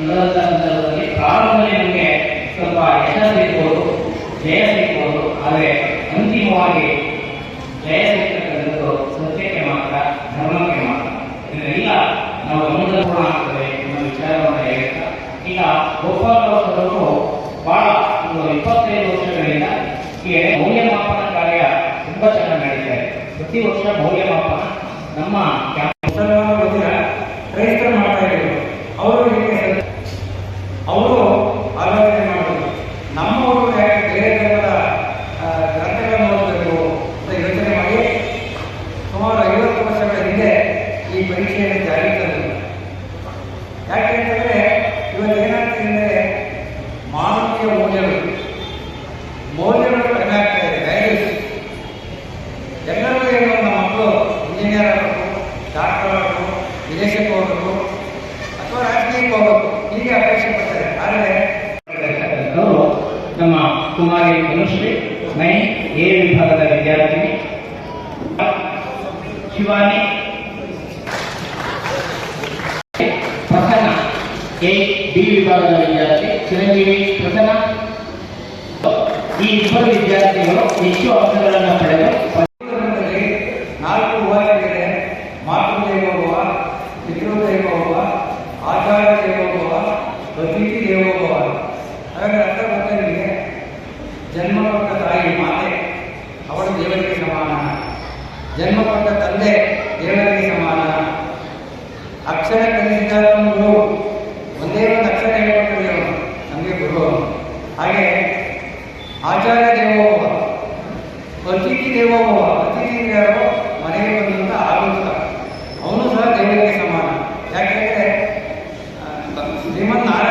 ನಡೆದಂಥ ಸಂದರ್ಭದಲ್ಲಿ ಪ್ರಾರಂಭದಲ್ಲಿ ನಮಗೆ ಸ್ವಲ್ಪ ಯಶ ಸಿಗ್ಬೋದು, ಜಯ ಸಿಗ್ಬೋದು. ಆದರೆ ಅಂತಿಮವಾಗಿ ಜಯ ಸಿಗ್ತಕ್ಕಂಥದ್ದು ಸತ್ಯಕ್ಕೆ ಮಾತ್ರ, ಧರ್ಮಕ್ಕೆ ಮಾತ್ರ. ಇದನ್ನೆಲ್ಲ ನಾವು ಗಮನದಲ್ಲೂ ಆಗ್ತದೆ ಅನ್ನೋ ವಿಚಾರವನ್ನು ಹೇಳ್ತಾ, ಈಗ ಗೋಪಾಲವರು ಬಹಳ ಒಂದು 25 ವರ್ಷಗಳಿಂದ ಈ ಮೌಲ್ಯಮಾಪನ ಕಾರ್ಯ ತುಂಬಾ ಚೆನ್ನಾಗಿ ನಡೀತಾ ಇದೆ. ಪ್ರತಿ ವರ್ಷ ಮೌಲ್ಯಮಾಪನ ನಮ್ಮ ಕ್ರೈಸ್ತರು ಮಾಡ್ತಾ ಇದ್ರು. ಅವರು ಆಲೋಚನೆ ಮಾಡೋದು, ನಮ್ಮವರು ಯಾಕೆ ಬೇರೆ ಧರ್ಮದ ಗ್ರಂಥಗಳನ್ನು ಓದಬೇಕು ಅಂತ ಯೋಚನೆ ಮಾಡಿ ಸುಮಾರು 50 ವರ್ಷಗಳ ಹಿಂದೆ ಈ ಪರೀಕ್ಷೆಯನ್ನು ಜಾರಿಗೆ ತಂದರು. ಯಾಕೆ ಅಂತಂದರೆ ಇವತ್ತು ಏನಾಗ್ತದೆ ಅಂದರೆ ಮಾನವೀಯ ಮೌಲ್ಯಗಳು ಕಡಿಮೆ ಆಗ್ತಾ ಇದೆ. ವ್ಯಾಲ್ಯೂಸ್ ಎಲ್ಲರಿಗೂ ಏನು, ನಮ್ಮ ಮಕ್ಕಳು ಇಂಜಿನಿಯರ್ ಆಗಬೇಕು, ಡಾಕ್ಟರ್ ಆಗಬೇಕು, ವಿದೇಶಕ್ಕೆ ಹೋಗಬೇಕು ಅಥವಾ ರಾಜಕೀಯಕ್ಕೆ ಹೋಗಬೇಕು, ಹೀಗೆ ಅಪೇಕ್ಷೆ ಪಡ್ತಾರೆ. ಆದರೆ ನಮ್ಮ ಕುಮಾರಿ ತನುಶ್ರೀ ಎ ವಿಭಾಗದ ವಿದ್ಯಾರ್ಥಿನಿ, ಶಿವಾನಿ ಪ್ರಸನ್ನ ಎ ಬಿ ವಿಭಾಗದ ವಿದ್ಯಾರ್ಥಿ, ಚಿರಂಜೀವಿ ಪ್ರಸನ್ನ. ಈ ಇಬ್ಬರು ವಿದ್ಯಾರ್ಥಿಗಳು ಹೆಚ್ಚು ಅಂಕಗಳನ್ನು ಪಡೆದು 4 ಉಪಾಯಗಳಿದೆ: ಮಾತೃದೇವೋಭವ, ಪಿತೃದೇವೋಭವ, ಆಚಾರ್ಯ ದೇವೋಭವ, ಅತಿಥಿ ದೇವೋಭವ. ಹಾಗಾಗಿ ಅರ್ಥ ಗೊತ್ತಿರಲಿಕ್ಕೆ ಜನ್ಮ ಕೊಟ್ಟ ತಾಯಿ ಮಾತೆ ಅವಳು ದೇವರಿಗೆ ಸಮಾನ, ಜನ್ಮ ಕೊಟ್ಟ ತಂದೆ ದೇವರಿಗೆ ಸಮಾನ, ಅಕ್ಷರ ಕಲಿಸಿದ ಗುರು, ಒಂದೇ ಒಂದು ಅಕ್ಷರ ಹೇಳಿಕೊಟ್ಟರೆ ಅವನು ನಮಗೆ ಗುರು. ಹಾಗೆ ಆಚಾರ್ಯ ದೇವೋಭವ, ಅತಿಥಿ ದೇವೋಭವ, ಅತಿಥಿ ಯಾರು ಮನೆಗೆ ಬಂದಂಥ ಆಗುತ್ತ, ಅವನು ಸಹ ದೇವರಿಗೆ ಸಮಾನ. ಯಾಕೆಂದರೆ ಶ್ರೀಮನ್ನಾರಾಯಣ